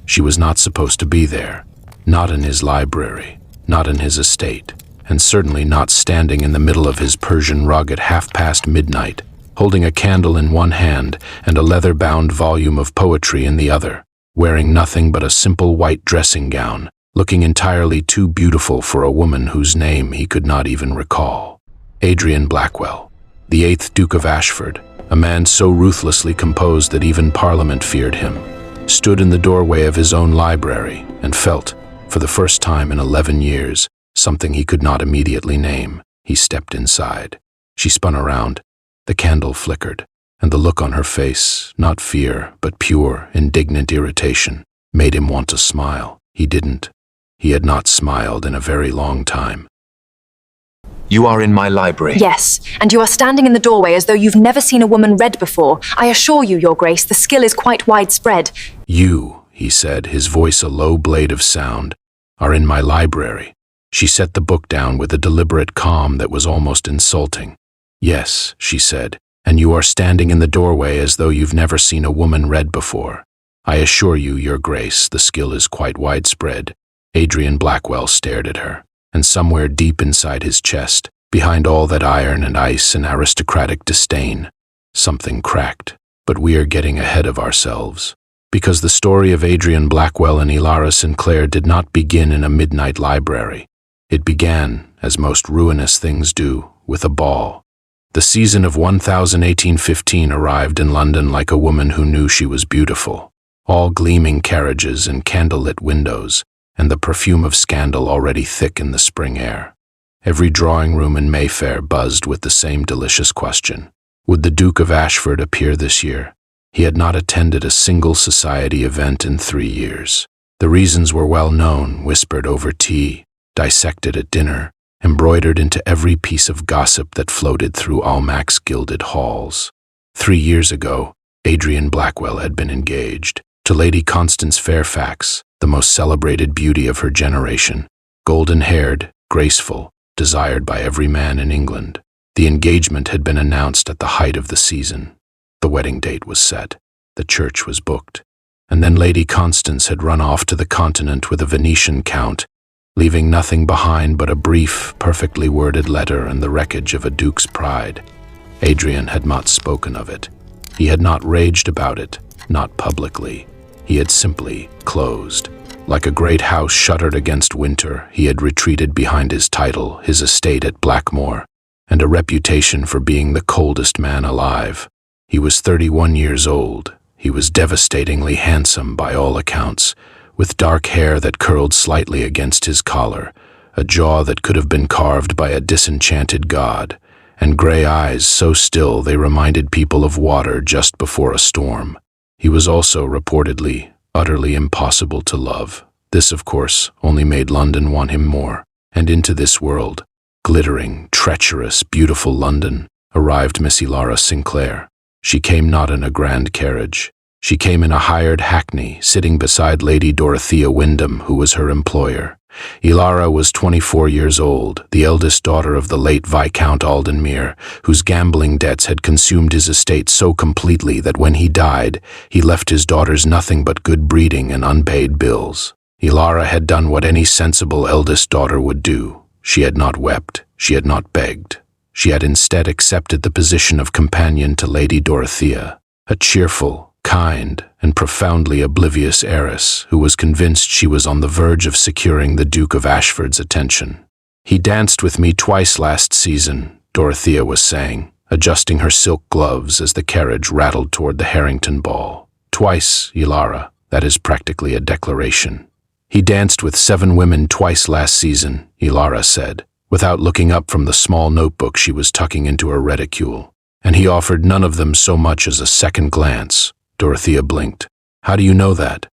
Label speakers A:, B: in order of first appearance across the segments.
A: She was not supposed to be there, not in his library, not in his estate, and certainly not standing in the middle of his Persian rug at midnight, holding a candle in one hand and a leather-bound volume of poetry in the other, wearing nothing but a simple white dressing gown, looking entirely too beautiful for a woman whose name he could not even recall. Adrian Blackwell, the 8th Duke of Ashford, a man so ruthlessly composed that even Parliament feared him, stood in the doorway of his own library and felt, for the first time in 11 years, something he could not immediately name. He stepped inside. She spun around. The candle flickered, and the look on her face, not fear, but pure, indignant irritation, made him want to smile. He didn't. He had not smiled in a very long time.
B: You are in my library.
C: Yes, and you are standing in the doorway as though you've never seen a woman read before. I assure you, Your Grace, the skill is quite widespread.
A: You, he said, his voice a low blade of sound, are in my library. She set the book down with a deliberate calm that was almost insulting. Yes, she said, and you are standing in the doorway as though you've never seen a woman read before. I assure you, Your Grace, the skill is quite widespread. Adrian Blackwell stared at her, and somewhere deep inside his chest, behind all that iron and ice and aristocratic disdain, something cracked. But we are getting ahead of ourselves. Because the story of Adrian Blackwell and Elara Sinclair did not begin in a midnight library. It began, as most ruinous things do, with a ball. The season of 1815 arrived in London like a woman who knew she was beautiful. All gleaming carriages and candlelit windows, and the perfume of scandal already thick in the spring air. Every drawing room in Mayfair buzzed with the same delicious question. Would the Duke of Ashford appear this year? He had not attended a single society event in 3 years. The reasons were well known, whispered over tea, dissected at dinner, embroidered into every piece of gossip that floated through Almac's gilded halls. 3 years ago, Adrian Blackwell had been engaged to Lady Constance Fairfax, the most celebrated beauty of her generation, golden-haired, graceful, desired by every man in England. The engagement had been announced at the height of the season. The wedding date was set. The church was booked. And then Lady Constance had run off to the continent with a Venetian count, leaving nothing behind but a brief, perfectly worded letter and the wreckage of a duke's pride. Adrian had not spoken of it. He had not raged about it, not publicly. He had simply closed. Like a great house shuttered against winter, he had retreated behind his title, his estate at Blackmore, and a reputation for being the coldest man alive. He was 31 years old. He was devastatingly handsome by all accounts, with dark hair that curled slightly against his collar, a jaw that could have been carved by a disenchanted god, and gray eyes so still they reminded people of water just before a storm. He was also reportedly utterly impossible to love. This, of course, only made London want him more. And into this world, glittering, treacherous, beautiful London, arrived Miss Elara Sinclair. She came not in a grand carriage. She came in a hired hackney, sitting beside Lady Dorothea Wyndham, who was her employer. Elara was 24 years old, the eldest daughter of the late Viscount Aldenmere, whose gambling debts had consumed his estate so completely that when he died, he left his daughters nothing but good breeding and unpaid bills. Elara had done what any sensible eldest daughter would do. She had not wept. She had not begged. She had instead accepted the position of companion to Lady Dorothea, a cheerful, kind, and profoundly oblivious heiress who was convinced she was on the verge of securing the Duke of Ashford's attention. "He danced with me twice last season," Dorothea was saying, adjusting her silk gloves as the carriage rattled toward the Harrington ball. "Twice, Elara, that is practically a declaration." "He danced with 7 women twice last season," Elara said, without looking up from the small notebook she was tucking into her reticule. "And he offered none of them so much as a second glance." Dorothea blinked. "How do you know that?"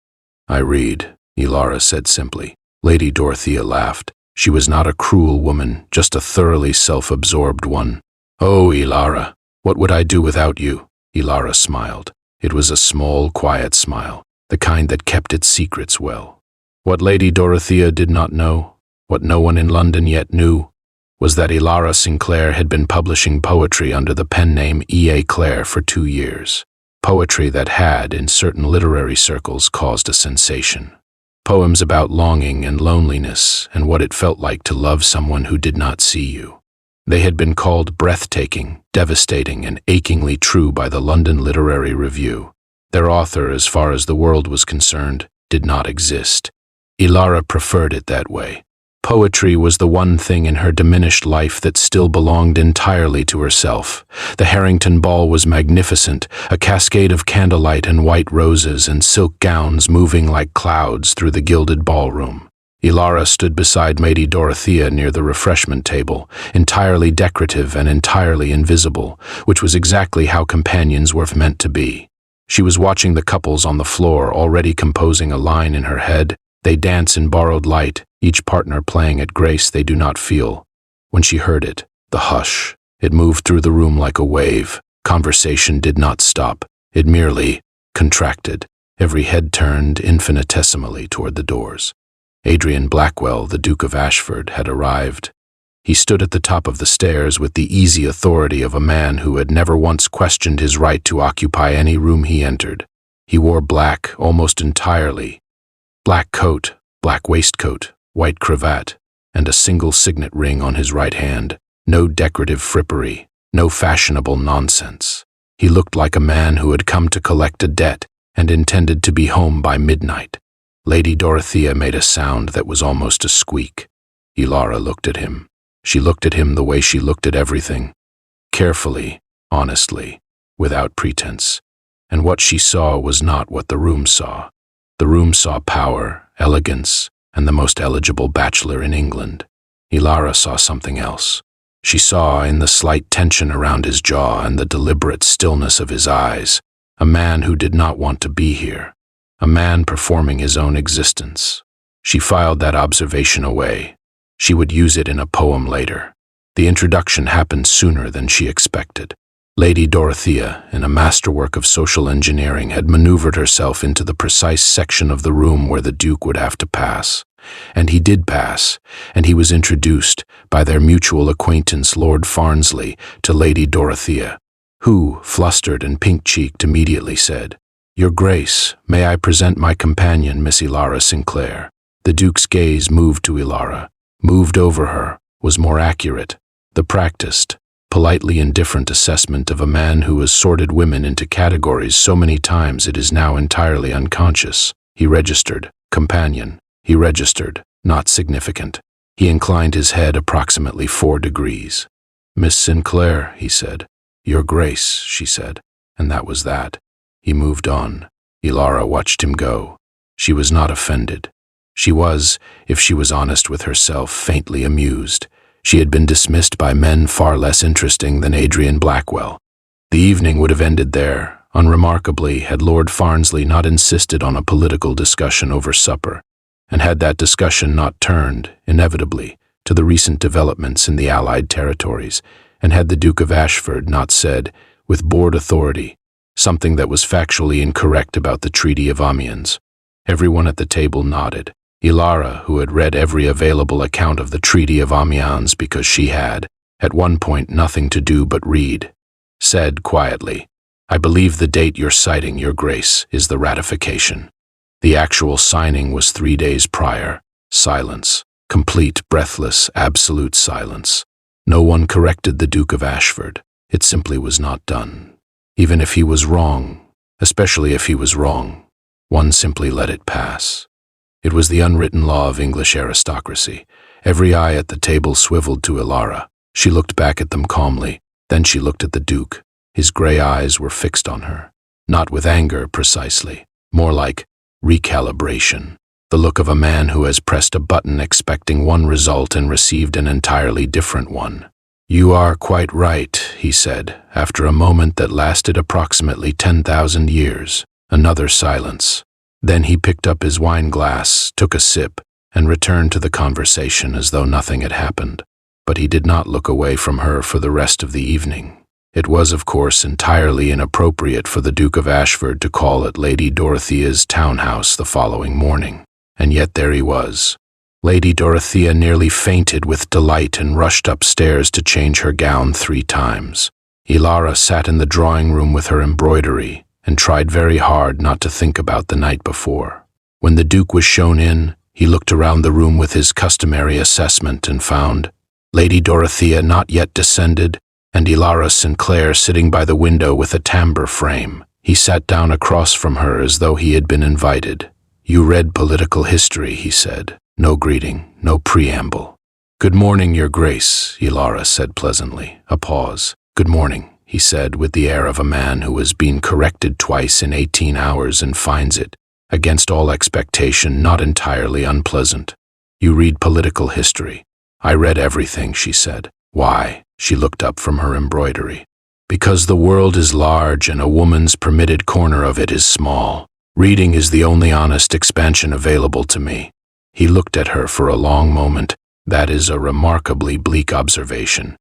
A: "I read," Elara said simply. Lady Dorothea laughed. She was not a cruel woman, just a thoroughly self-absorbed one. "Oh, Elara, what would I do without you?" Elara smiled. It was a small, quiet smile, the kind that kept its secrets well. What Lady Dorothea did not know, what no one in London yet knew, was that Elara Sinclair had been publishing poetry under the pen name E. A. Clare for 2 years. Poetry that had, in certain literary circles, caused a sensation. Poems about longing and loneliness and what it felt like to love someone who did not see you. They had been called breathtaking, devastating, and achingly true by the London Literary Review. Their author, as far as the world was concerned, did not exist. Elara preferred it that way. Poetry was the one thing in her diminished life that still belonged entirely to herself. The Harrington Ball was magnificent, a cascade of candlelight and white roses and silk gowns moving like clouds through the gilded ballroom. Elara stood beside Lady Dorothea near the refreshment table, entirely decorative and entirely invisible, which was exactly how companions were meant to be. She was watching the couples on the floor, already composing a line in her head. They dance in borrowed light, each partner playing at grace they do not feel. When she heard it, the hush, it moved through the room like a wave. Conversation did not stop. It merely contracted. Every head turned infinitesimally toward the doors. Adrian Blackwell, the Duke of Ashford, had arrived. He stood at the top of the stairs with the easy authority of a man who had never once questioned his right to occupy any room he entered. He wore black almost entirely. Black coat, black waistcoat, white cravat, and a single signet ring on his right hand. No decorative frippery, no fashionable nonsense. He looked like a man who had come to collect a debt and intended to be home by midnight. Lady Dorothea made a sound that was almost a squeak. Elara looked at him. She looked at him the way she looked at everything. Carefully, honestly, without pretense. And what she saw was not what the room saw. The room saw power, elegance, and the most eligible bachelor in England. Elara saw something else. She saw, in the slight tension around his jaw and the deliberate stillness of his eyes, a man who did not want to be here, a man performing his own existence. She filed that observation away. She would use it in a poem later. The introduction happened sooner than she expected. Lady Dorothea, in a masterwork of social engineering, had maneuvered herself into the precise section of the room where the Duke would have to pass. And he did pass, and he was introduced, by their mutual acquaintance Lord Farnsley, to Lady Dorothea, who, flustered and pink-cheeked, immediately said, "Your Grace, may I present my companion, Miss Elara Sinclair?" The Duke's gaze moved to Elara, moved over her, was more accurate. The practiced, politely indifferent assessment of a man who has sorted women into categories so many times it is now entirely unconscious. He registered, companion. He registered, not significant. He inclined his head approximately 4 degrees. "Miss Sinclair," he said. "Your Grace," she said, and that was that. He moved on. Elara watched him go. She was not offended. She was, if she was honest with herself, faintly amused. She had been dismissed by men far less interesting than Adrian Blackwell. The evening would have ended there, unremarkably, had Lord Farnsley not insisted on a political discussion over supper, and had that discussion not turned, inevitably, to the recent developments in the Allied territories, and had the Duke of Ashford not said, with bored authority, something that was factually incorrect about the Treaty of Amiens. Everyone at the table nodded. Elara, who had read every available account of the Treaty of Amiens because she had, at one point, nothing to do but read, said quietly, "I believe the date you're citing, Your Grace, is the ratification." The actual signing was 3 days prior. Silence. Complete, breathless, absolute silence. No one corrected the Duke of Ashford. It simply was not done. Even if he was wrong, especially if he was wrong, one simply let it pass. It was the unwritten law of English aristocracy. Every eye at the table swiveled to Elara. She looked back at them calmly. Then she looked at the Duke. His gray eyes were fixed on her. Not with anger, precisely. More like recalibration. The look of a man who has pressed a button expecting one result and received an entirely different one. "You are quite right," he said, after a moment that lasted approximately 10,000 years. Another silence. Then he picked up his wine glass, took a sip, and returned to the conversation as though nothing had happened. But he did not look away from her for the rest of the evening. It was, of course, entirely inappropriate for the Duke of Ashford to call at Lady Dorothea's townhouse the following morning. And yet there he was. Lady Dorothea nearly fainted with delight and rushed upstairs to change her gown 3 times. Elara sat in the drawing room with her embroidery, and tried very hard not to think about the night before. When the Duke was shown in, he looked around the room with his customary assessment and found Lady Dorothea not yet descended, and Elara Sinclair sitting by the window with a timbre frame. He sat down across from her as though he had been invited. "You read political history," he said. No greeting, no preamble. "Good morning, Your Grace," Elara said pleasantly. A pause. "Good morning," he said with the air of a man who has been corrected twice in 18 hours and finds it, against all expectation, not entirely unpleasant. "You read political history." "I read everything," she said. "Why?" She looked up from her embroidery. "Because the world is large and a woman's permitted corner of it is small. Reading is the only honest expansion available to me." He looked at her for a long moment. "That is a remarkably bleak observation."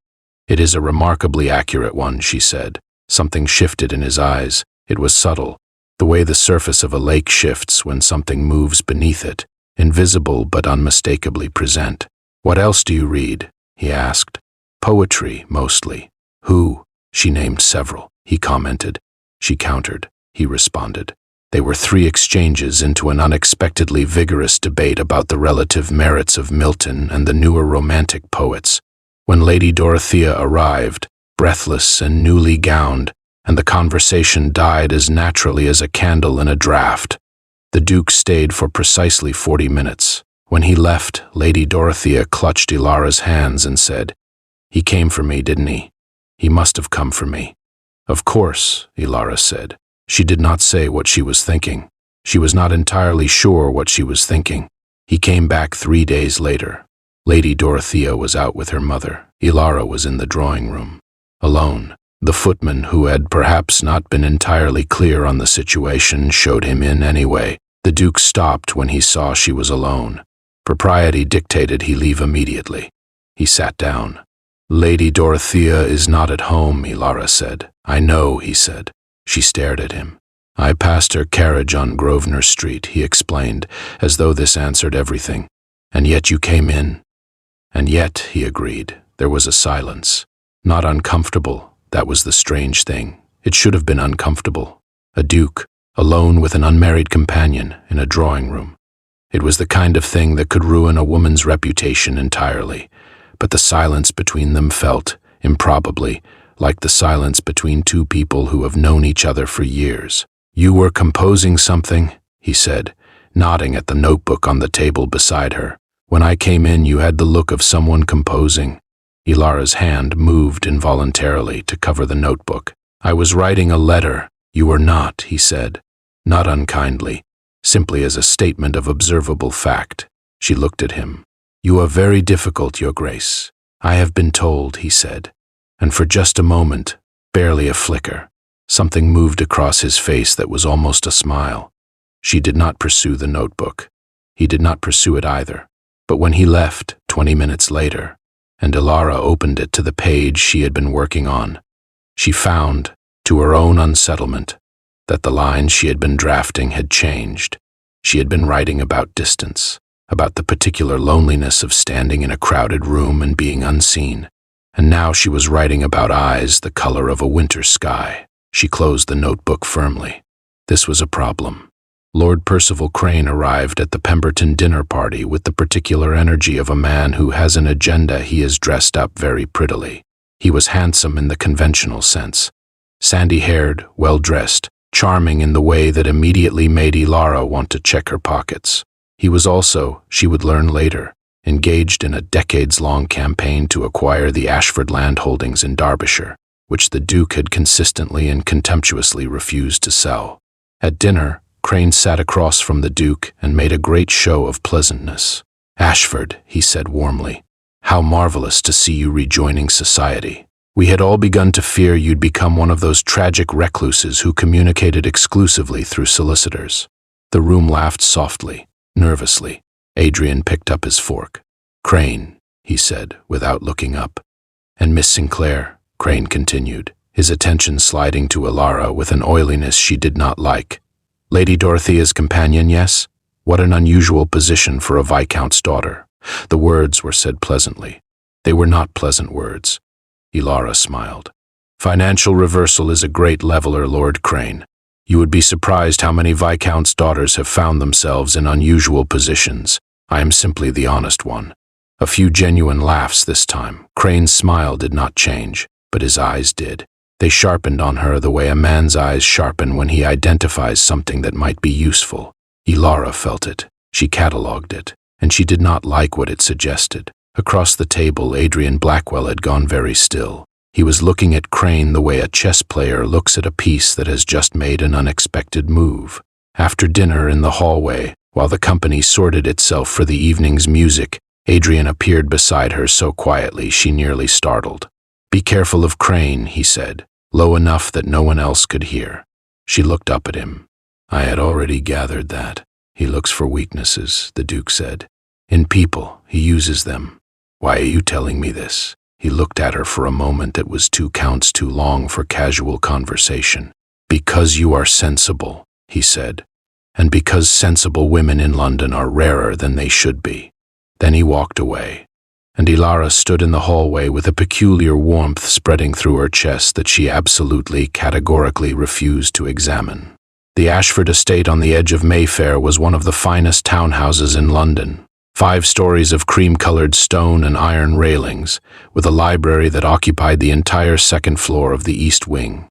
A: "It is a remarkably accurate one," she said. Something shifted in his eyes. It was subtle, the way the surface of a lake shifts when something moves beneath it, invisible but unmistakably present. "What else do you read?" he asked. "Poetry, mostly." "Who?" She named several. He commented. She countered. He responded. They were 3 exchanges into an unexpectedly vigorous debate about the relative merits of Milton and the newer Romantic poets. When Lady Dorothea arrived, breathless and newly gowned, and the conversation died as naturally as a candle in a draught. The Duke stayed for precisely 40 minutes. When he left, Lady Dorothea clutched Elara's hands and said, "He came for me, didn't he? He must have come for me." "Of course," Elara said. She did not say what she was thinking. She was not entirely sure what she was thinking. He came back 3 days later. Lady Dorothea was out with her mother. Elara was in the drawing room, alone. The footman, who had perhaps not been entirely clear on the situation, showed him in anyway. The Duke stopped when he saw she was alone. Propriety dictated he leave immediately. He sat down. "Lady Dorothea is not at home," Elara said. "I know," he said. She stared at him. "I passed her carriage on Grosvenor Street," he explained, as though this answered everything. "And yet you came in." "And yet," he agreed. There was a silence. Not uncomfortable, that was the strange thing. It should have been uncomfortable. A duke, alone with an unmarried companion, in a drawing room. It was the kind of thing that could ruin a woman's reputation entirely. But the silence between them felt, improbably, like the silence between 2 people who have known each other for years. "You were composing something," he said, nodding at the notebook on the table beside her. "When I came in, you had the look of someone composing." Elara's hand moved involuntarily to cover the notebook. "I was writing a letter." "You were not," he said, not unkindly, simply as a statement of observable fact. She looked at him. "You are very difficult, Your Grace. I have been told," he said. And for just a moment, barely a flicker, something moved across his face that was almost a smile. She did not pursue the notebook. He did not pursue it either. But when he left, 20 minutes later, and Elara opened it to the page she had been working on, she found, to her own unsettlement, that the lines she had been drafting had changed. She had been writing about distance, about the particular loneliness of standing in a crowded room and being unseen. And now she was writing about eyes the color of a winter sky. She closed the notebook firmly. This was a problem. Lord Percival Crane arrived at the Pemberton dinner party with the particular energy of a man who has an agenda. He is dressed up very prettily. He was handsome in the conventional sense. Sandy-haired, well-dressed, charming in the way that immediately made Elara want to check her pockets. He was also, she would learn later, engaged in a decades-long campaign to acquire the Ashford landholdings in Derbyshire, which the Duke had consistently and contemptuously refused to sell. At dinner, Crane sat across from the Duke and made a great show of pleasantness. "Ashford," he said warmly, "how marvelous to see you rejoining society. We had all begun to fear you'd become one of those tragic recluses who communicated exclusively through solicitors." The room laughed softly, nervously. Adrian picked up his fork. "Crane," he said, without looking up. "And Miss Sinclair," Crane continued, his attention sliding to Elara with an oiliness she did not like. "Lady Dorothea's companion, yes? What an unusual position for a viscount's daughter." The words were said pleasantly. They were not pleasant words. Elara smiled. "Financial reversal is a great leveler, Lord Crane. You would be surprised how many viscounts' daughters have found themselves in unusual positions. I am simply the honest one. A few genuine laughs this time. Crane's smile did not change, but his eyes did. They sharpened on her the way a man's eyes sharpen when he identifies something that might be useful. Elara felt it. She catalogued it, and she did not like what it suggested. Across the table, Adrian Blackwell had gone very still. He was looking at Crane the way a chess player looks at a piece that has just made an unexpected move. After dinner in the hallway, while the company sorted itself for the evening's music, Adrian appeared beside her so quietly she nearly startled. "Be careful of Crane," he said, low enough that no one else could hear. She looked up at him. "I had already gathered that. He looks for weaknesses," the Duke said. "In people, he uses them. Why are you telling me this?" He looked at her for a moment that was 2 counts too long for casual conversation. "Because you are sensible," he said, "and because sensible women in London are rarer than they should be." Then he walked away, and Elara stood in the hallway with a peculiar warmth spreading through her chest that she absolutely, categorically refused to examine. The Ashford estate on the edge of Mayfair was one of the finest townhouses in London. 5 stories of cream-colored stone and iron railings, with a library that occupied the entire 2nd floor of the east wing.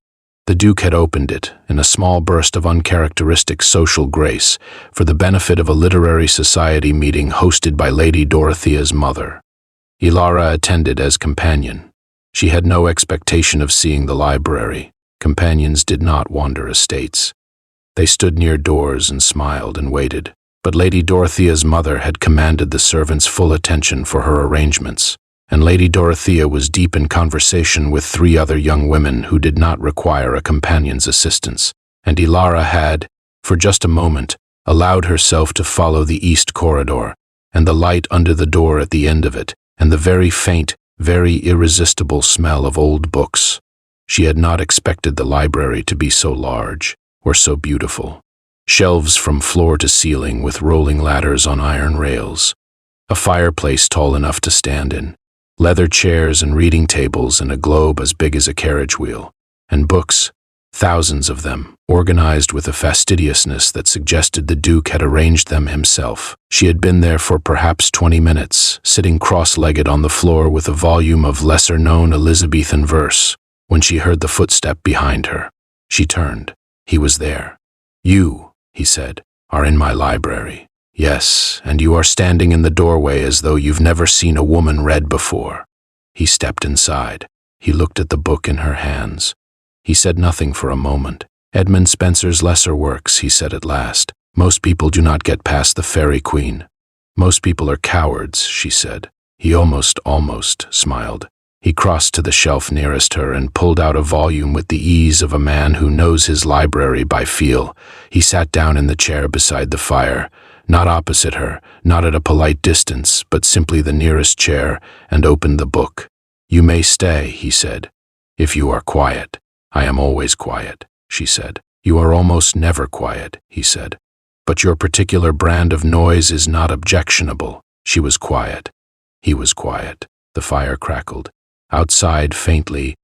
A: The Duke had opened it, in a small burst of uncharacteristic social grace, for the benefit of a literary society meeting hosted by Lady Dorothea's mother. Elara attended as companion. She had no expectation of seeing the library. Companions did not wander estates. They stood near doors and smiled and waited. But Lady Dorothea's mother had commanded the servants' full attention for her arrangements, and Lady Dorothea was deep in conversation with 3 other young women who did not require a companion's assistance, and Elara had, for just a moment, allowed herself to follow the east corridor, and the light under the door at the end of it, and the very faint, very irresistible smell of old books. She had not expected the library to be so large, or so beautiful. Shelves from floor to ceiling with rolling ladders on iron rails, a fireplace tall enough to stand in, leather chairs and reading tables and a globe as big as a carriage wheel, and books, thousands of them, organized with a fastidiousness that suggested the Duke had arranged them himself. She had been there for perhaps 20 minutes, sitting cross-legged on the floor with a volume of lesser-known Elizabethan verse, when she heard the footstep behind her. She turned. He was there. "You," he said, "are in my library. Yes, and you are standing in the doorway as though you've never seen a woman read before." He stepped inside. He looked at the book in her hands. He said nothing for a moment. "Edmund Spenser's lesser works," he said at last. "Most people do not get past the Fairy Queen." "Most people are cowards," she said. He almost smiled. He crossed to the shelf nearest her and pulled out a volume with the ease of a man who knows his library by feel. He sat down in the chair beside the fire, not opposite her, not at a polite distance, but simply the nearest chair, and opened the book. "You may stay," he said, "if you are quiet." "I am always quiet," she said. "You are almost never quiet," he said. "But your particular brand of noise is not objectionable." She was quiet. He was quiet. The fire crackled. Outside, faintly,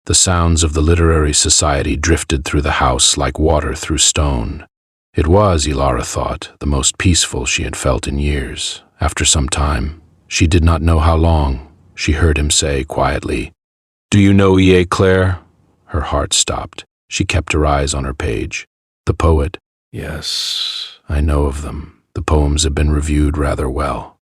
A: the sounds of the literary society drifted through the house like water through stone. It was, Elara thought, the most peaceful she had felt in years. After some time, she did not know how long, she heard him say quietly, "Do you know E.A. Clare?" Her heart stopped. She kept her eyes on her page. "The poet?" "Yes, I know of them. The poems have been reviewed rather well."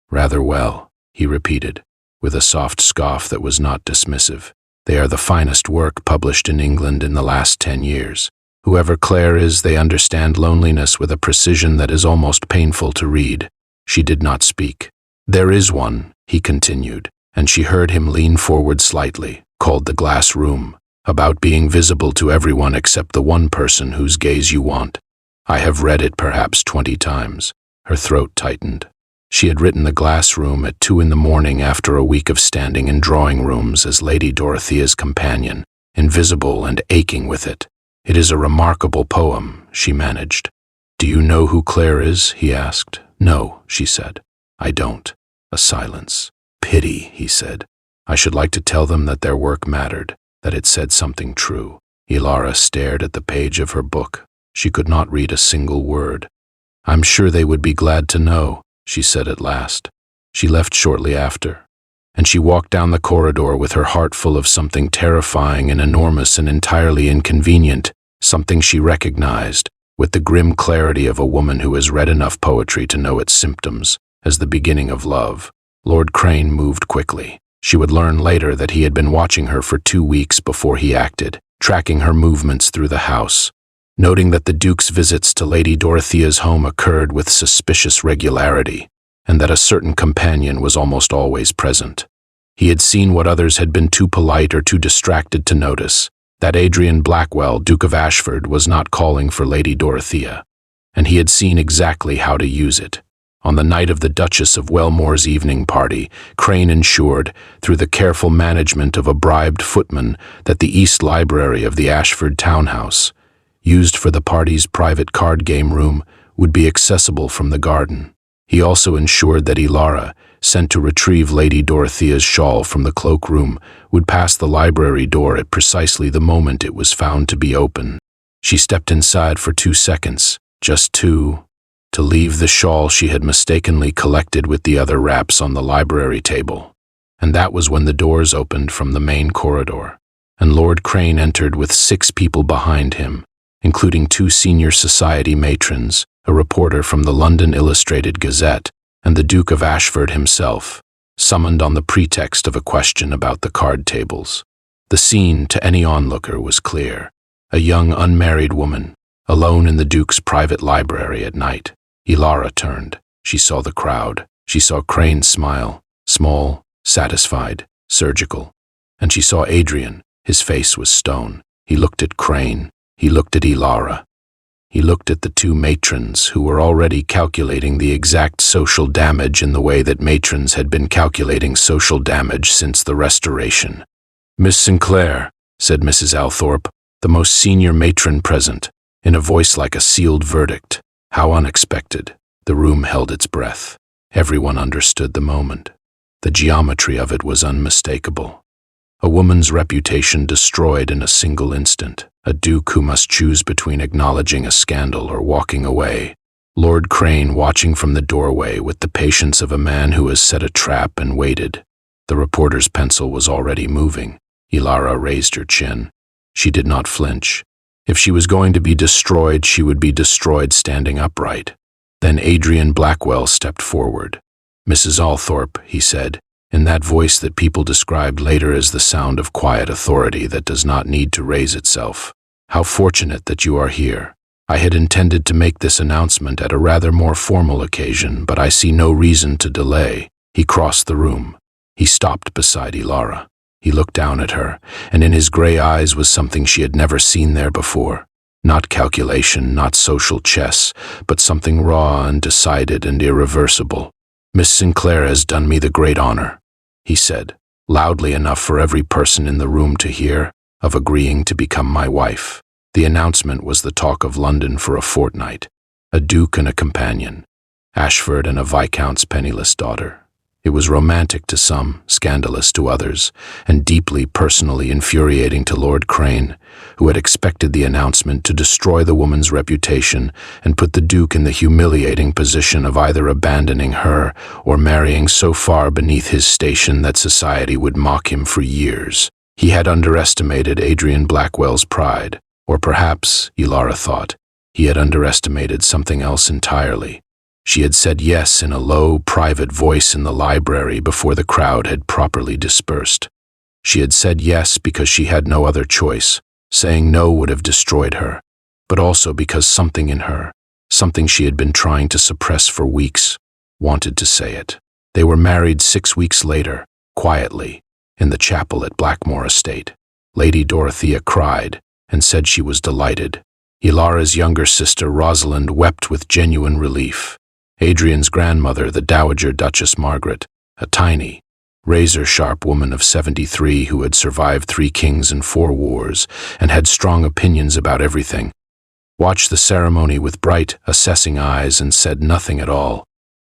A: "Rather well," he repeated, with a soft scoff that was not dismissive. "They are the finest work published in England in the last 10 years. Whoever Clare is, they understand loneliness with a precision that is almost painful to read." She did not speak. "There is one," he continued, and she heard him lean forward slightly, called The Glass Room, about being visible to everyone except the one person whose gaze you want. "I have read it perhaps 20 times. Her throat tightened. She had written The Glass Room at 2 in the morning after a week of standing in drawing rooms as Lady Dorothea's companion, invisible and aching with it. "It is a remarkable poem," she managed. "Do you know who Clare is?" he asked. "No," she said. "I don't." A silence. "Pity," he said. "I should like to tell them that their work mattered, that it said something true." Elara stared at the page of her book. She could not read a single word. "I'm sure they would be glad to know," she said at last. She left shortly after, and she walked down the corridor with her heart full of something terrifying and enormous and entirely inconvenient, something she recognized, with the grim clarity of a woman who has read enough poetry to know its symptoms, as the beginning of love. Lord Crane moved quickly. She would learn later that he had been watching her for 2 weeks before he acted, tracking her movements through the house, noting that the Duke's visits to Lady Dorothea's home occurred with suspicious regularity, and that a certain companion was almost always present. He had seen what others had been too polite or too distracted to notice, that Adrian Blackwell, Duke of Ashford, was not calling for Lady Dorothea, and he had seen exactly how to use it. On the night of the Duchess of Wellmore's evening party, Crane ensured, through the careful management of a bribed footman, that the East Library of the Ashford townhouse, used for the party's private card game room, would be accessible from the garden. He also ensured that Elara, sent to retrieve Lady Dorothea's shawl from the cloakroom, would pass the library door at precisely the moment it was found to be open. She stepped inside for 2 seconds, just 2, to leave the shawl she had mistakenly collected with the other wraps on the library table. And that was when the doors opened from the main corridor, and Lord Crane entered with 6 people behind him, including 2 senior society matrons, a reporter from the London Illustrated Gazette, and the Duke of Ashford himself, summoned on the pretext of a question about the card tables. The scene, to any onlooker, was clear. A young unmarried woman, alone in the Duke's private library at night. Elara turned. She saw the crowd. She saw Crane smile, small, satisfied, surgical. And she saw Adrian. His face was stone. He looked at Crane. He looked at Elara. He looked at the 2 matrons who were already calculating the exact social damage in the way that matrons had been calculating social damage since the Restoration. "Miss Sinclair," said Mrs. Althorpe, the most senior matron present, in a voice like a sealed verdict. How unexpected. The room held its breath. Everyone understood the moment. The geometry of it was unmistakable. A woman's reputation destroyed in a single instant. A duke who must choose between acknowledging a scandal or walking away. Lord Crane watching from the doorway with the patience of a man who has set a trap and waited. The reporter's pencil was already moving. Elara raised her chin. She did not flinch. If she was going to be destroyed, she would be destroyed standing upright. Then Adrian Blackwell stepped forward. "Mrs. Althorpe," he said, in that voice that people described later as the sound of quiet authority that does not need to raise itself. "How fortunate that you are here. I had intended to make this announcement at a rather more formal occasion, but I see no reason to delay." He crossed the room. He stopped beside Elara. He looked down at her, and in his gray eyes was something she had never seen there before. Not calculation, not social chess, but something raw and decided and irreversible. "Miss Sinclair has done me the great honor," he said, loudly enough for every person in the room to hear, "of agreeing to become my wife." The announcement was the talk of London for a fortnight. A duke and a companion. Ashford and a viscount's penniless daughter. It was romantic to some, scandalous to others, and deeply personally infuriating to Lord Crane, who had expected the announcement to destroy the woman's reputation and put the Duke in the humiliating position of either abandoning her or marrying so far beneath his station that society would mock him for years. He had underestimated Adrian Blackwell's pride, or perhaps, Elara thought, he had underestimated something else entirely. She had said yes in a low, private voice in the library before the crowd had properly dispersed. She had said yes because she had no other choice. Saying no would have destroyed her, but also because something in her, something she had been trying to suppress for weeks, wanted to say it. They were married 6 weeks later, quietly, in the chapel at Blackmore Estate. Lady Dorothea cried and said she was delighted. Elara's younger sister Rosalind wept with genuine relief. Adrian's grandmother, the Dowager Duchess Margaret, a tiny, razor-sharp woman of 73 who had survived 3 kings and 4 wars and had strong opinions about everything, watched the ceremony with bright, assessing eyes and said nothing at all,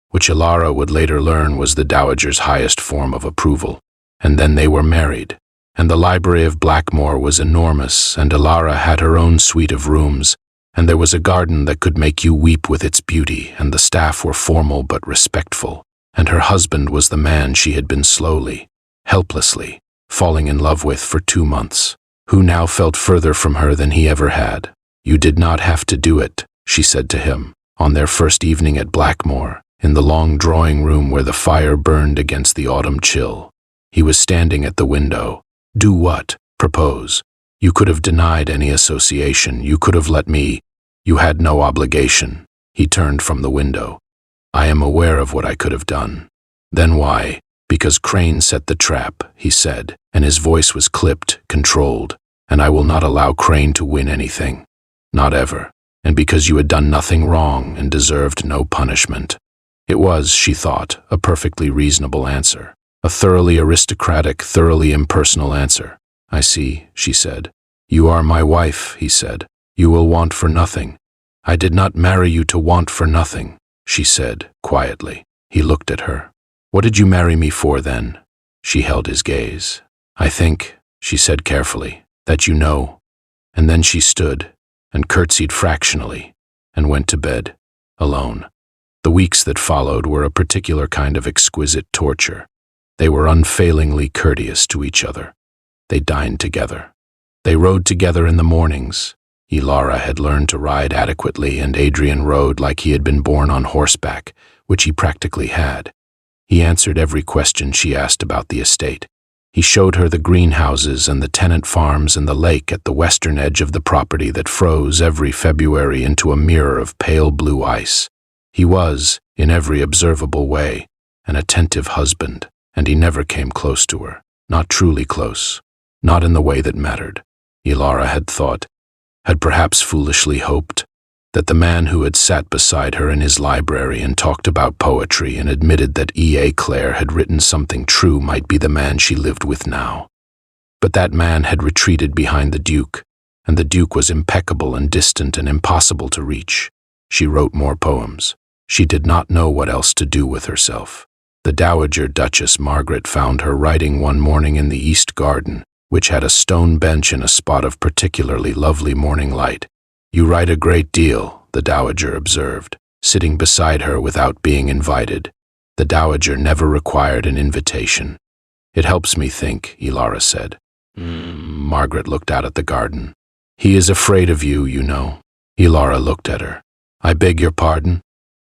A: which Elara would later learn was the Dowager's highest form of approval. And then they were married, and the library of Blackmore was enormous, and Elara had her own suite of rooms, and there was a garden that could make you weep with its beauty, and the staff were formal but respectful, and her husband was the man she had been slowly, helplessly, falling in love with for 2 months, who now felt further from her than he ever had. "You did not have to do it," she said to him, on their first evening at Blackmore, in the long drawing room where the fire burned against the autumn chill. He was standing at the window. "Do what? Propose. You could have denied any association. You could have let me. You had no obligation." He turned from the window. "I am aware of what I could have done." "Then why?" "Because Crane set the trap," he said, and his voice was clipped, controlled. "And I will not allow Crane to win anything. Not ever. And because you had done nothing wrong and deserved no punishment." It was, she thought, a perfectly reasonable answer. A thoroughly aristocratic, thoroughly impersonal answer. "I see," she said. "You are my wife," he said. "You will want for nothing." "I did not marry you to want for nothing," she said, quietly. He looked at her. "What did you marry me for, then?" She held his gaze. "I think," she said carefully, "that you know." And then she stood, and curtsied fractionally, and went to bed, alone. The weeks that followed were a particular kind of exquisite torture. They were unfailingly courteous to each other. They dined together. They rode together in the mornings. Elara had learned to ride adequately, and Adrian rode like he had been born on horseback, which he practically had. He answered every question she asked about the estate. He showed her the greenhouses and the tenant farms and the lake at the western edge of the property that froze every February into a mirror of pale blue ice. He was, in every observable way, an attentive husband, and he never came close to her, not truly close, not in the way that mattered. Elara had thought, had perhaps foolishly hoped, that the man who had sat beside her in his library and talked about poetry and admitted that E.A. Clare had written something true might be the man she lived with now. But that man had retreated behind the Duke, and the Duke was impeccable and distant and impossible to reach. She wrote more poems. She did not know what else to do with herself. The Dowager Duchess Margaret found her writing one morning in the East Garden, which had a stone bench in a spot of particularly lovely morning light. "You write a great deal," the Dowager observed, sitting beside her without being invited. The Dowager never required an invitation. "It helps me think," Elara said. Margaret looked out at the garden. "He is afraid of you, you know." Elara looked at her. "I beg your pardon?"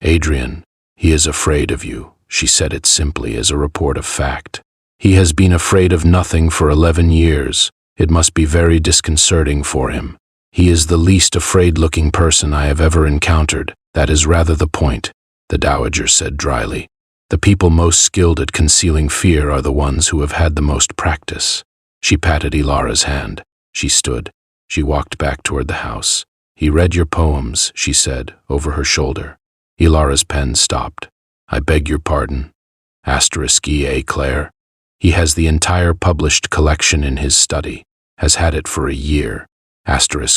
A: "Adrian, he is afraid of you." She said it simply as a report of fact. "He has been afraid of nothing for 11 years. It must be very disconcerting for him. He is the least afraid-looking person I have ever encountered. That is rather the point," the Dowager said dryly. "The people most skilled at concealing fear are the ones who have had the most practice." She patted Elara's hand. She stood. She walked back toward the house. "He read your poems," she said, over her shoulder. Elara's pen stopped. "I beg your pardon. *E.A. Clare. He has the entire published collection in his study, has had it for a year.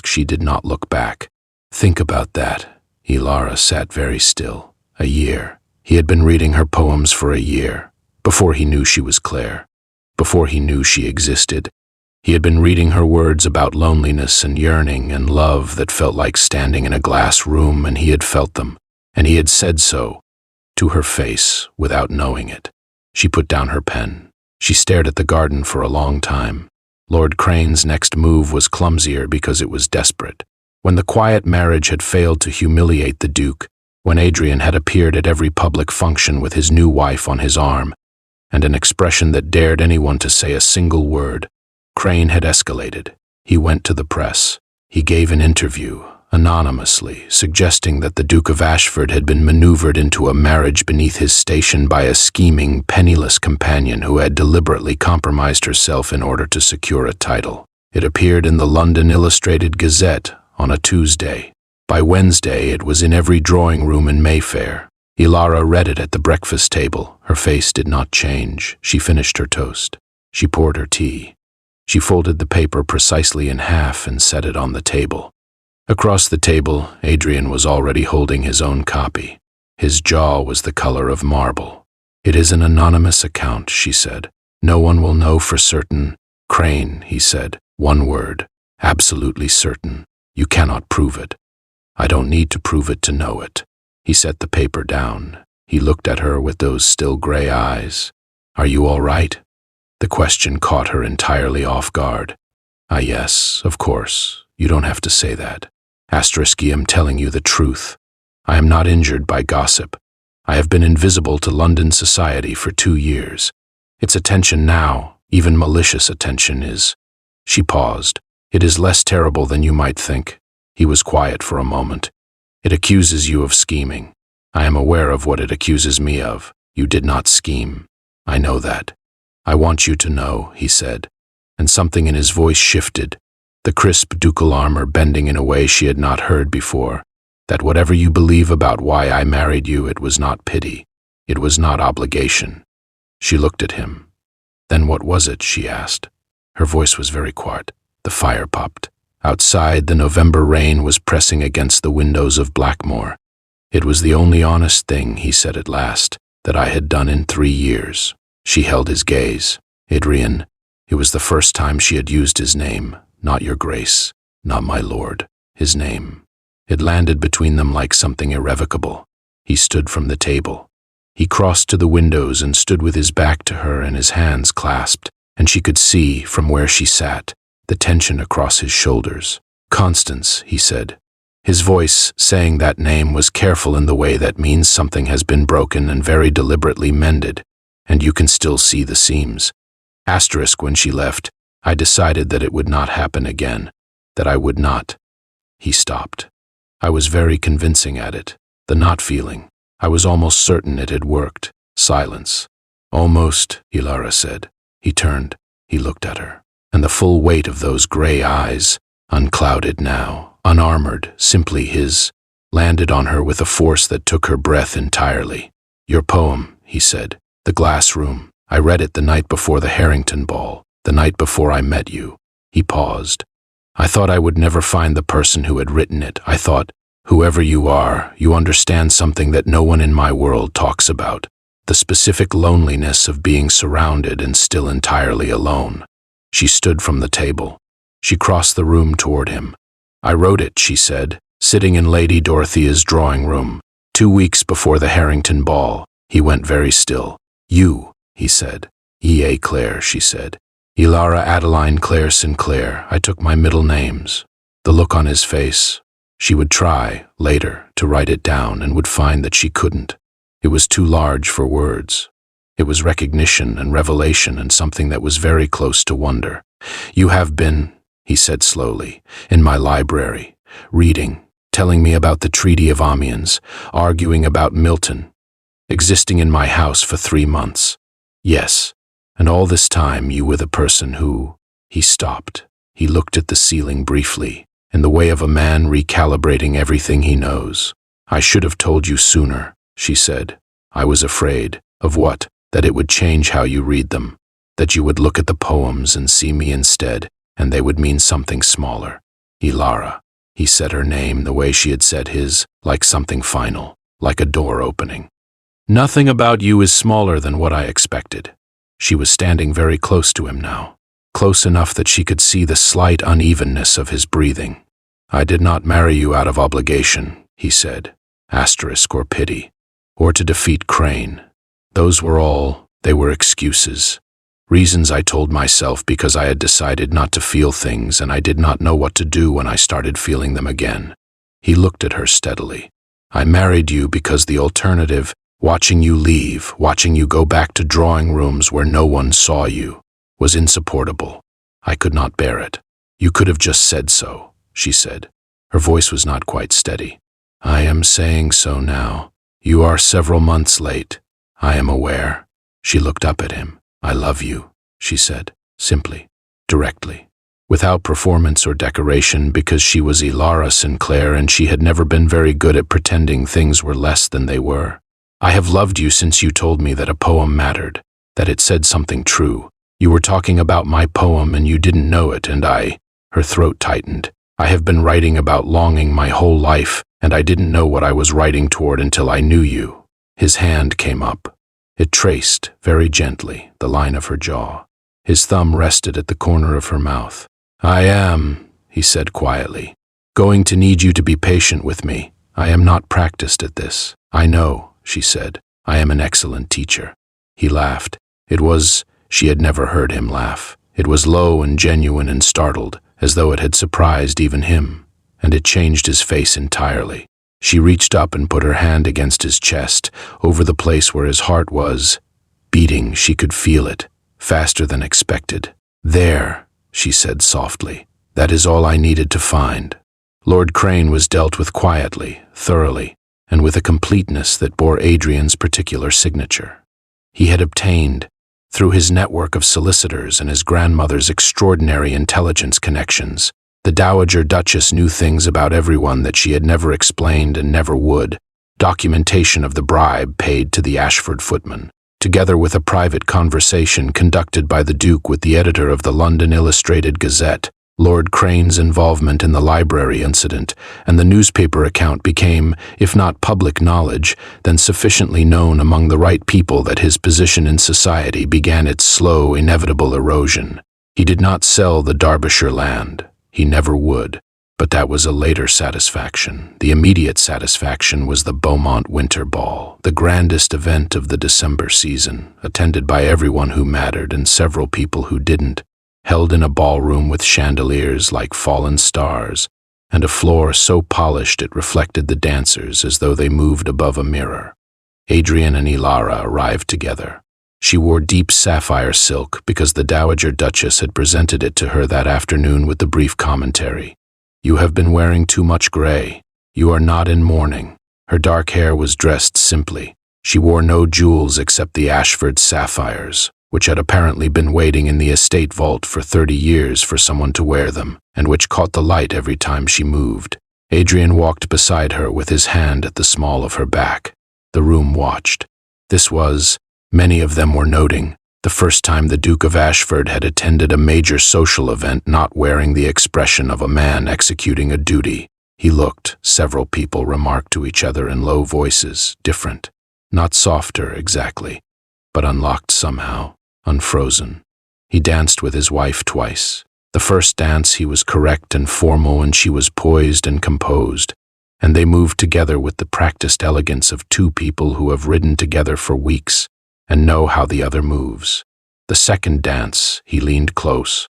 A: She did not look back. "Think about that." Elara sat very still. A year. He had been reading her poems for a year, before he knew she was Clare, before he knew she existed. He had been reading her words about loneliness and yearning and love that felt like standing in a glass room, and he had felt them, and he had said so, to her face, without knowing it. She put down her pen. She stared at the garden for a long time. Lord Crane's next move was clumsier because it was desperate. When the quiet marriage had failed to humiliate the Duke, when Adrian had appeared at every public function with his new wife on his arm, and an expression that dared anyone to say a single word, Crane had escalated. He went to the press. He gave an interview, anonymously, suggesting that the Duke of Ashford had been maneuvered into a marriage beneath his station by a scheming, penniless companion who had deliberately compromised herself in order to secure a title. It appeared in the London Illustrated Gazette on a Tuesday. By Wednesday, it was in every drawing room in Mayfair. Elara read it at the breakfast table. Her face did not change. She finished her toast. She poured her tea. She folded the paper precisely in half and set it on the table. Across the table, Adrian was already holding his own copy. His jaw was the color of marble. "It is an anonymous account," she said. "No one will know for certain." "Crane," he said. "One word. Absolutely certain. You cannot prove it." I don't need to prove it to know it. He set the paper down. He looked at her with those still gray eyes. Are you all right? The question caught her entirely off guard. Ah, yes, of course. You don't have to say that. Asterisk, I am telling you the truth. I am not injured by gossip. I have been invisible to London society for 2 years. Its attention now, even malicious attention, is... She paused. It is less terrible than you might think. He was quiet for a moment. It accuses you of scheming. I am aware of what it accuses me of. You did not scheme. I know that. I want you to know, he said, and something in his voice shifted, the crisp ducal armor bending in a way she had not heard before, that whatever you believe about why I married you, it was not pity. It was not obligation. She looked at him. Then what was it, she asked. Her voice was very quiet. The fire popped. Outside, the November rain was pressing against the windows of Blackmore. It was the only honest thing, he said at last, that I had done in 3 years. She held his gaze. Adrian, it was the first time she had used his name, not your grace, not my lord, his name. It landed between them like something irrevocable. He stood from the table. He crossed to the windows and stood with his back to her and his hands clasped, and she could see, from where she sat, the tension across his shoulders. Constance, he said. His voice, saying that name, was careful in the way that means something has been broken and very deliberately mended, and you can still see the seams. Asterisk, when she left, I decided that it would not happen again, that I would not. He stopped. I was very convincing at it, the not feeling. I was almost certain it had worked. Silence. Almost, Elara said. He turned. He looked at her. And the full weight of those gray eyes, unclouded now, unarmored, simply his, landed on her with a force that took her breath entirely. Your poem, he said. The glass room. I read it the night before the Harrington ball, the night before I met you. He paused. I thought I would never find the person who had written it. I thought, whoever you are, you understand something that no one in my world talks about. The specific loneliness of being surrounded and still entirely alone. She stood from the table. She crossed the room toward him. I wrote it, she said, sitting in Lady Dorothea's drawing room, 2 weeks before the Harrington ball. He went very still. You, he said. E.A. Clare, she said. Elara Adeline Clare Sinclair. I took my middle names. The look on his face. She would try, later, to write it down and would find that she couldn't. It was too large for words. It was recognition and revelation and something that was very close to wonder. You have been, he said slowly, in my library, reading, telling me about the Treaty of Amiens, arguing about Milton, existing in my house for 3 months. Yes, and all this time you were the person who... He stopped. He looked at the ceiling briefly, in the way of a man recalibrating everything he knows. I should have told you sooner, she said. I was afraid. Of what? That it would change how you read them. That you would look at the poems and see me instead, and they would mean something smaller. Elara. He said her name the way she had said his, like something final, like a door opening. Nothing about you is smaller than what I expected. She was standing very close to him now, close enough that she could see the slight unevenness of his breathing. I did not marry you out of obligation, he said, asterisk or pity, or to defeat Crane. Those were all, they were excuses. Reasons I told myself because I had decided not to feel things and I did not know what to do when I started feeling them again. He looked at her steadily. I married you because the alternative, watching you leave, watching you go back to drawing rooms where no one saw you, was insupportable. I could not bear it. You could have just said so, she said. Her voice was not quite steady. I am saying so now. You are several months late. I am aware. She looked up at him. I love you, she said, simply, directly, without performance or decoration, because she was Elara Sinclair and she had never been very good at pretending things were less than they were. I have loved you since you told me that a poem mattered, that it said something true. You were talking about my poem and you didn't know it, and her throat tightened. I have been writing about longing my whole life, and I didn't know what I was writing toward until I knew you. His hand came up. It traced, very gently, the line of her jaw. His thumb rested at the corner of her mouth. I am, he said quietly, Going to need you to be patient with me. I am not practiced at this. I know, she said. I am an excellent teacher. He laughed. She had never heard him laugh. It was low and genuine and startled, as though it had surprised even him, and it changed his face entirely. She reached up and put her hand against his chest, over the place where his heart was beating. She could feel it, faster than expected. There, she said softly. That is all I needed to find. Lord Crane was dealt with quietly, thoroughly, and with a completeness that bore Adrian's particular signature. He had obtained, through his network of solicitors and his grandmother's extraordinary intelligence connections, the Dowager Duchess knew things about everyone that she had never explained and never would, documentation of the bribe paid to the Ashford footman, together with a private conversation conducted by the Duke with the editor of the London Illustrated Gazette, Lord Crane's involvement in the library incident, and the newspaper account became, if not public knowledge, then sufficiently known among the right people that his position in society began its slow, inevitable erosion. He did not sell the Derbyshire land. He never would. But that was a later satisfaction. The immediate satisfaction was the Beaumont Winter Ball, the grandest event of the December season, attended by everyone who mattered and several people who didn't, held in a ballroom with chandeliers like fallen stars, and a floor so polished it reflected the dancers as though they moved above a mirror. Adrian and Elara arrived together. She wore deep sapphire silk because the Dowager Duchess had presented it to her that afternoon with the brief commentary. You have been wearing too much gray. You are not in mourning. Her dark hair was dressed simply. She wore no jewels except the Ashford sapphires, which had apparently been waiting in the estate vault for 30 years for someone to wear them, and which caught the light every time she moved. Adrian walked beside her with his hand at the small of her back. The room watched. This was, many of them were noting, the first time the Duke of Ashford had attended a major social event not wearing the expression of a man executing a duty. He looked, several people remarked to each other in low voices, different. Not softer, exactly, but unlocked somehow, unfrozen. He danced with his wife twice. The first dance he was correct and formal and she was poised and composed, and they moved together with the practiced elegance of two people who have ridden together for weeks and know how the other moves. The second dance, he leaned close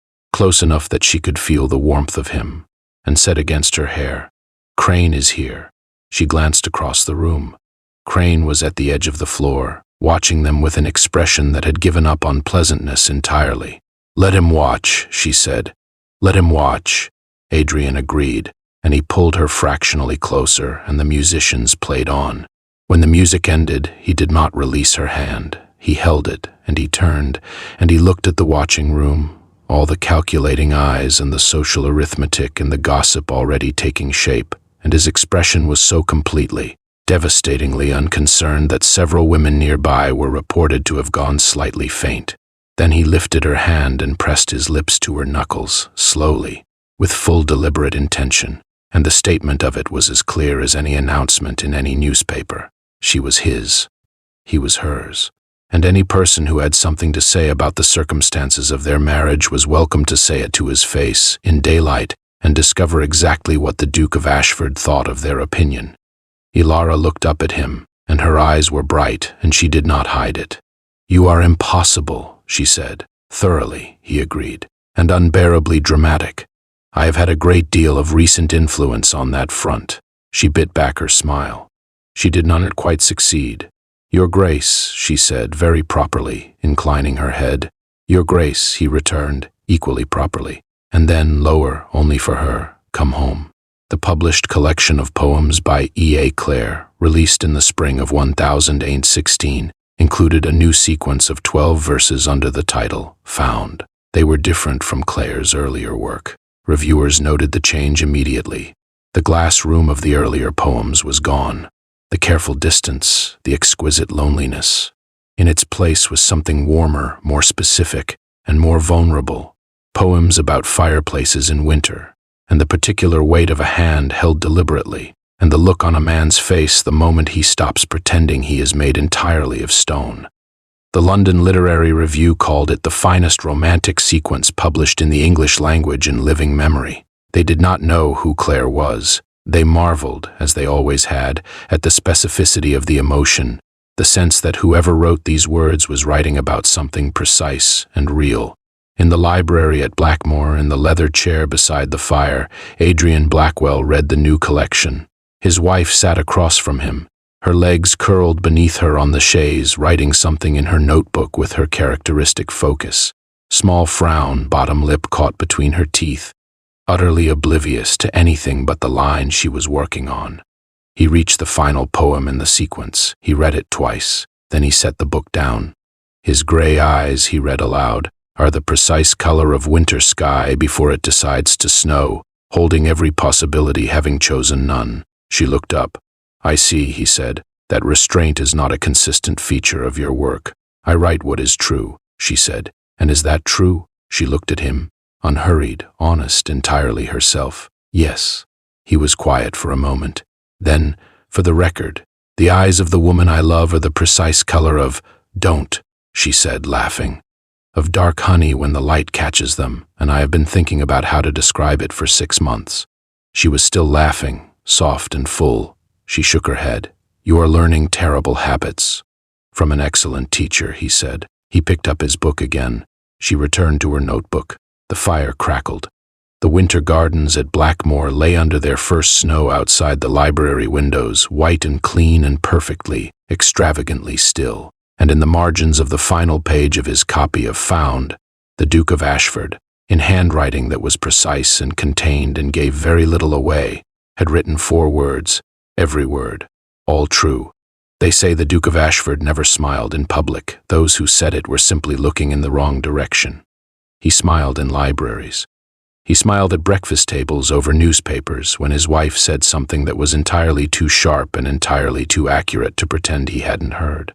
A: enough that she could feel the warmth of him, and said against her hair, "Crane is here." She glanced across the room. Crane was at the edge of the floor, watching them with an expression that had given up on pleasantness entirely. "Let him watch," she said. "Let him watch." Adrian agreed, and he pulled her fractionally closer, and the musicians played on. When the music ended, he did not release her hand. He held it, and he turned, and he looked at the watching room, all the calculating eyes and the social arithmetic and the gossip already taking shape, and his expression was so completely, devastatingly unconcerned that several women nearby were reported to have gone slightly faint. Then he lifted her hand and pressed his lips to her knuckles, slowly, with full deliberate intention, and the statement of it was as clear as any announcement in any newspaper. She was his. He was hers. And any person who had something to say about the circumstances of their marriage was welcome to say it to his face, in daylight, and discover exactly what the Duke of Ashford thought of their opinion. Elara looked up at him, and her eyes were bright, and she did not hide it. "You are impossible," she said. "Thoroughly," he agreed, "and unbearably dramatic. I have had a great deal of recent influence on that front." She bit back her smile. She did not quite succeed. "Your Grace," she said, very properly, inclining her head. "Your Grace," he returned, equally properly, and then, lower, only for her, "Come home." The published collection of poems by E.A. Clare, released in the spring of 1816, included a new sequence of 12 verses under the title, Found. They were different from Clare's earlier work. Reviewers noted the change immediately. The glass room of the earlier poems was gone. The careful distance, the exquisite loneliness. In its place was something warmer, more specific, and more vulnerable. Poems about fireplaces in winter, and the particular weight of a hand held deliberately, and the look on a man's face the moment he stops pretending he is made entirely of stone. The London Literary Review called it the finest romantic sequence published in the English language in living memory. They did not know who Claire was. They marveled, as they always had, at the specificity of the emotion, the sense that whoever wrote these words was writing about something precise and real. In the library at Blackmore, in the leather chair beside the fire, Adrian Blackwell read the new collection. His wife sat across from him, her legs curled beneath her on the chaise, writing something in her notebook with her characteristic focus. Small frown, bottom lip caught between her teeth, utterly oblivious to anything but the line she was working on. He reached the final poem in the sequence. He read it twice. Then he set the book down. His gray eyes, he read aloud, are the precise color of winter sky before it decides to snow, holding every possibility, having chosen none. She looked up. I see, he said, that restraint is not a consistent feature of your work. I write what is true, she said. And is that true? She looked at him, unhurried, honest, entirely herself. Yes. He was quiet for a moment. Then, for the record, the eyes of the woman I love are the precise color of, don't, she said, laughing, of dark honey when the light catches them, and I have been thinking about how to describe it for 6 months. She was still laughing, soft and full. She shook her head. You are learning terrible habits. From an excellent teacher, he said. He picked up his book again. She returned to her notebook. The fire crackled. The winter gardens at Blackmore lay under their first snow outside the library windows, white and clean and perfectly, extravagantly still. And in the margins of the final page of his copy of Found, the Duke of Ashford, in handwriting that was precise and contained and gave very little away, had written 4 words, every word, all true. They say the Duke of Ashford never smiled in public. Those who said it were simply looking in the wrong direction. He smiled in libraries. He smiled at breakfast tables over newspapers when his wife said something that was entirely too sharp and entirely too accurate to pretend he hadn't heard.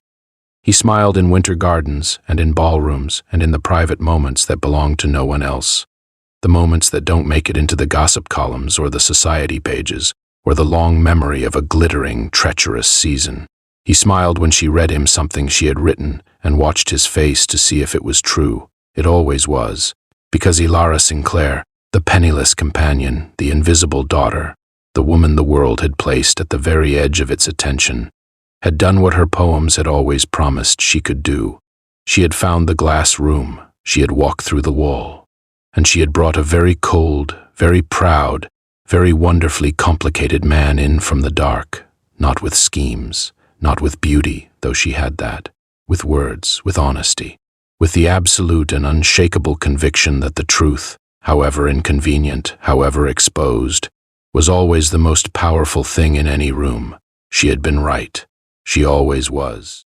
A: He smiled in winter gardens and in ballrooms and in the private moments that belong to no one else, the moments that don't make it into the gossip columns or the society pages, or the long memory of a glittering, treacherous season. He smiled when she read him something she had written and watched his face to see if it was true. It always was, because Elara Sinclair, the penniless companion, the invisible daughter, the woman the world had placed at the very edge of its attention, had done what her poems had always promised she could do. She had found the glass room, she had walked through the wall, and she had brought a very cold, very proud, very wonderfully complicated man in from the dark, not with schemes, not with beauty, though she had that, with words, with honesty, with the absolute and unshakable conviction that the truth, however inconvenient, however exposed, was always the most powerful thing in any room. She had been right. She always was.